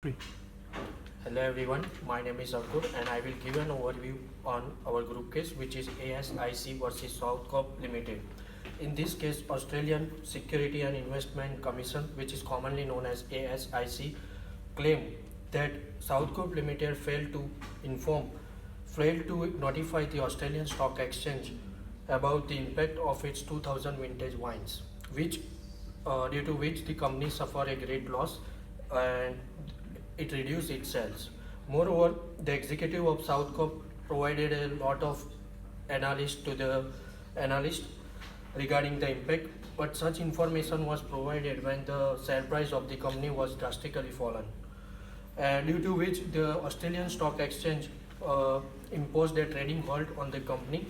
Free. Hello everyone, my name is Ankur and I will give an overview on our group case which is ASIC versus Southcrop Limited. In this case, Australian Security and Investment Commission, which is commonly known as ASIC, claimed that Southcrop Limited failed to notify the Australian Stock Exchange about the impact of its 2000 vintage wines, due to which the company suffered a great loss and it reduced its sales. Moreover, the executive of Southcrop provided a lot of analysis to the analyst regarding the impact, but such information was provided when the share price of the company was drastically fallen, due to which the Australian Stock Exchange imposed a trading halt on the company.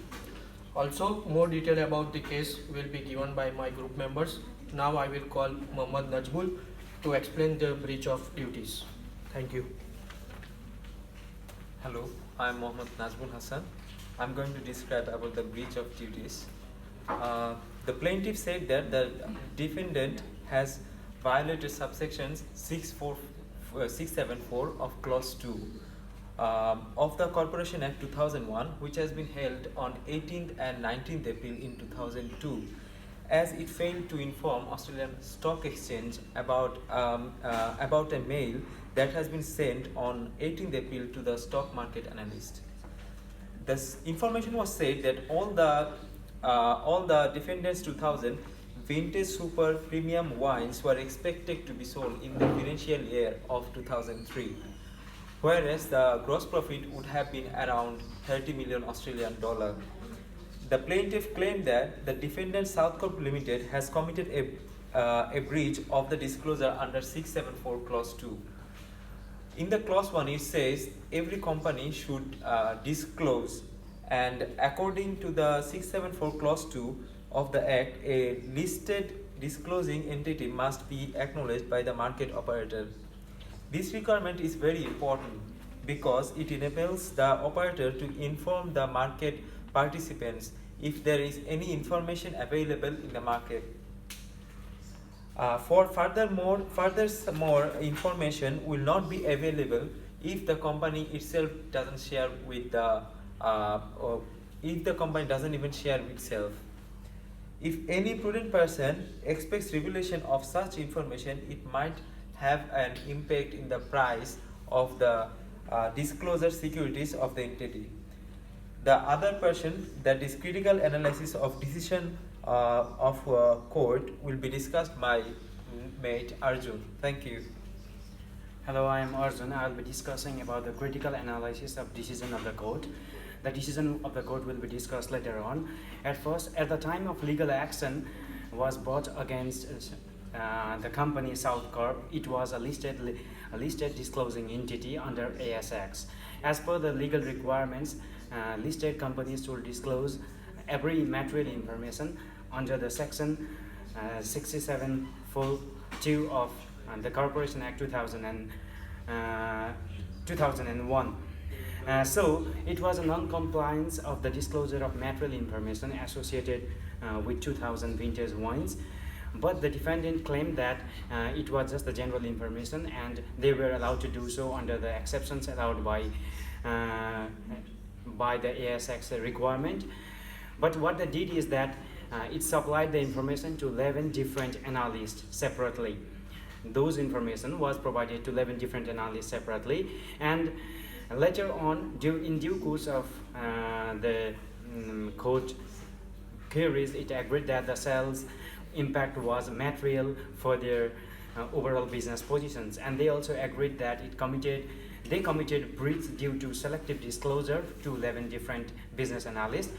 Also, more detail about the case will be given by my group members. Now I will call Mohammad Najmul to explain the breach of duties. Thank you. Hello, I am Mohammad Najmul Hassan. I'm going to describe about the breach of duties. The plaintiff said that the defendant has violated subsections 674 of clause 2 of the Corporation Act 2001, which has been held on 18th and 19th April in 2002, as it failed to inform Australian Stock Exchange about a mail that has been sent on 18th April to the stock market analyst. This information was said that all the defendants 2000 vintage super premium wines were expected to be sold in the financial year of 2003, whereas the gross profit would have been around 30 million Australian dollar. The plaintiff claimed that the defendant Southcrop Limited has committed a breach of the disclosure under 674 clause 2. In the clause 1, it says every company should disclose, and according to the 674 clause 2 of the Act, a listed disclosing entity must be acknowledged by the market operator. This requirement is very important because it enables the operator to inform the market participants if there is any information available in the market. Furthermore, information will not be available if the company itself doesn't share with if the company doesn't even share with itself. If any prudent person expects revelation of such information, it might have an impact in the price of the disclosure securities of the entity. The other person, that is critical analysis of decision of court, will be discussed by mate Arjun. Thank you. Hello, I am Arjun. I will be discussing about the critical analysis of decision of the court. The decision of the court will be discussed later on. At first, at the time of legal action was brought against the company Southcrop, it was a listed disclosing entity under ASX. As per the legal requirements, listed companies should disclose every material information under the section 67(4)(2) of the Corporation Act 2001. So it was a non-compliance of the disclosure of material information associated with 2000 vintage wines, but the defendant claimed that it was just the general information and they were allowed to do so under the exceptions allowed by the ASX requirement. But what they did is that it supplied the information to 11 different analysts separately. Those information was provided to 11 different analysts separately, and later on, in due course of the court queries, it agreed that the sales impact was material for their overall business positions, and they also agreed that they committed breach due to selective disclosure to 11 different business analysts.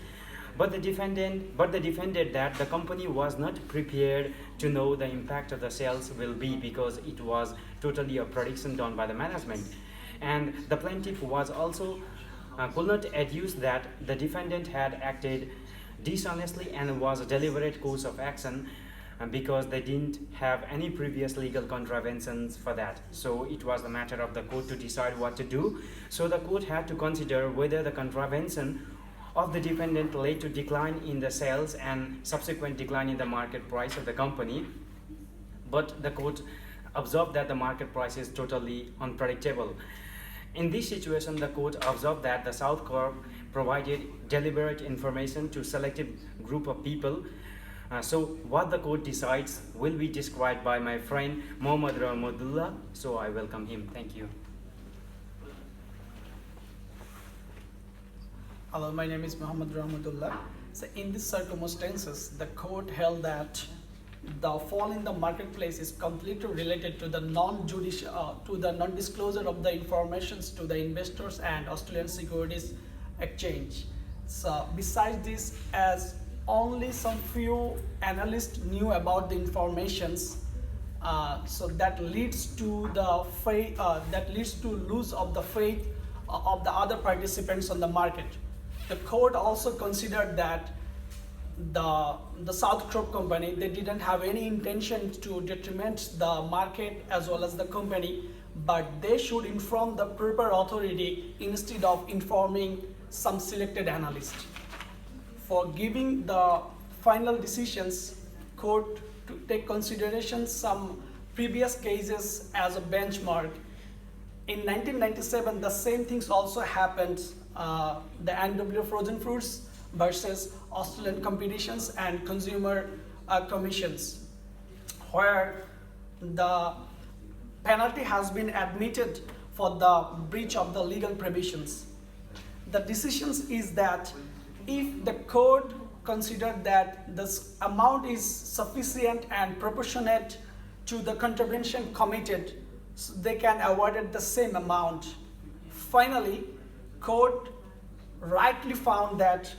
But the defendant that the company was not prepared to know the impact of the sales will be, because it was totally a prediction done by the management. And the plaintiff was also could not adduce that the defendant had acted dishonestly and was a deliberate course of action, because they didn't have any previous legal contraventions for that. So it was the matter of the court to decide what to do. So the court had to consider whether the contravention of the defendant led to decline in the sales and subsequent decline in the market price of the company. But the court observed that the market price is totally unpredictable. In this situation, the court observed that the Southcrop provided deliberate information to selective group of people. So what the court decides will be described by my friend Mohammad Rahmatullah. So I welcome him. Thank you. Hello, my name is Mohammad Rahmatullah. So in these circumstances, the court held that the fall in the marketplace is completely related to the non-disclosure of the informations to the investors and Australian Securities Exchange. So besides this, as only some few analysts knew about the informations, so that leads to the lose of the faith of the other participants on the market. The court also considered that the Southcrop company, they didn't have any intention to detriment the market as well as the company, but they should inform the proper authority instead of informing some selected analyst. For giving the final decisions, court to take consideration some previous cases as a benchmark. In 1997, the same things also happened, the NW Frozen Fruits versus Australian Competitions and Consumer Commissions, where the penalty has been admitted for the breach of the legal provisions. The decisions is that if the court considered that this amount is sufficient and proportionate to the contravention committed, so they can award it the same amount. Finally, court rightly found that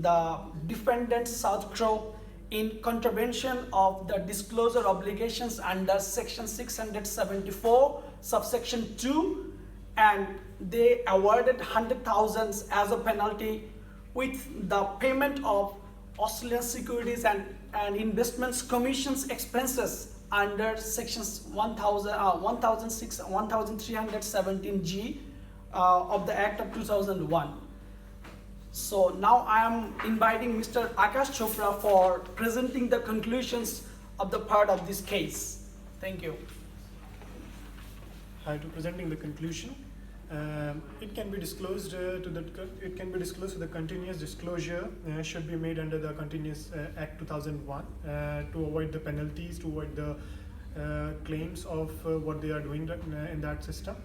the defendant Southcrop, in contravention of the disclosure obligations under section 674 subsection 2, and they awarded 100,000 as a penalty with the payment of Australian Securities and Investments Commission's expenses under sections 1317G of the Act of 2001. So now I am inviting Mr. Akash Chopra for presenting the conclusions of the part of this case. Thank you. Hi, to presenting the conclusion. It can be disclosed the continuous disclosure should be made under the Continuous Act 2001 to avoid the penalties, to avoid the claims of what they are doing in that system.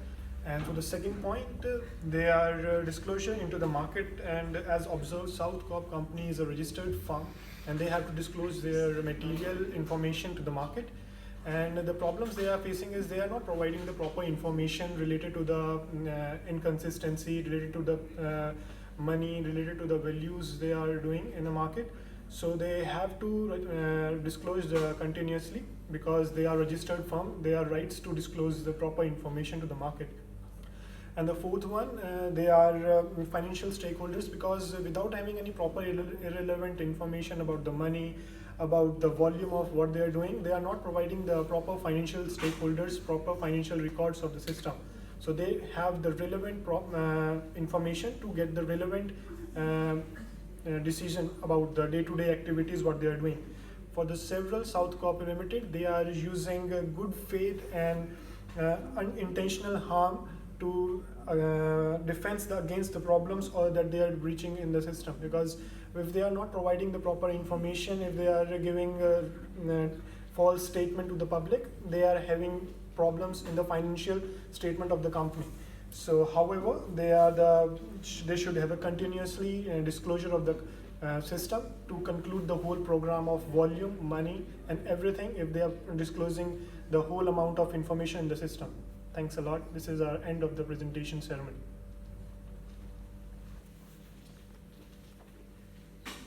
And for the second point, they are disclosure into the market, and as observed, Southcrop company is a registered firm and they have to disclose their material information to the market. And the problems they are facing is they are not providing the proper information related to the inconsistency, related to the money, related to the values they are doing in the market. So they have to disclose continuously, because they are registered firm, they are rights to disclose the proper information to the market. And the fourth one, they are financial stakeholders, because without having any proper irrelevant information about the money, about the volume of what they are doing, they are not providing the proper financial stakeholders, proper financial records of the system. So they have the relevant information to get the relevant decision about the day-to-day activities, what they are doing. For the several Southcrop Limited, they are using good faith and unintentional harm to defense against the problems or that they are breaching in the system. Because if they are not providing the proper information, if they are giving false statement to the public, they are having problems in the financial statement of the company. So however, they should have a continuously disclosure of the system to conclude the whole program of volume, money and everything, if they are disclosing the whole amount of information in the system. Thanks a lot. This is our end of the presentation ceremony.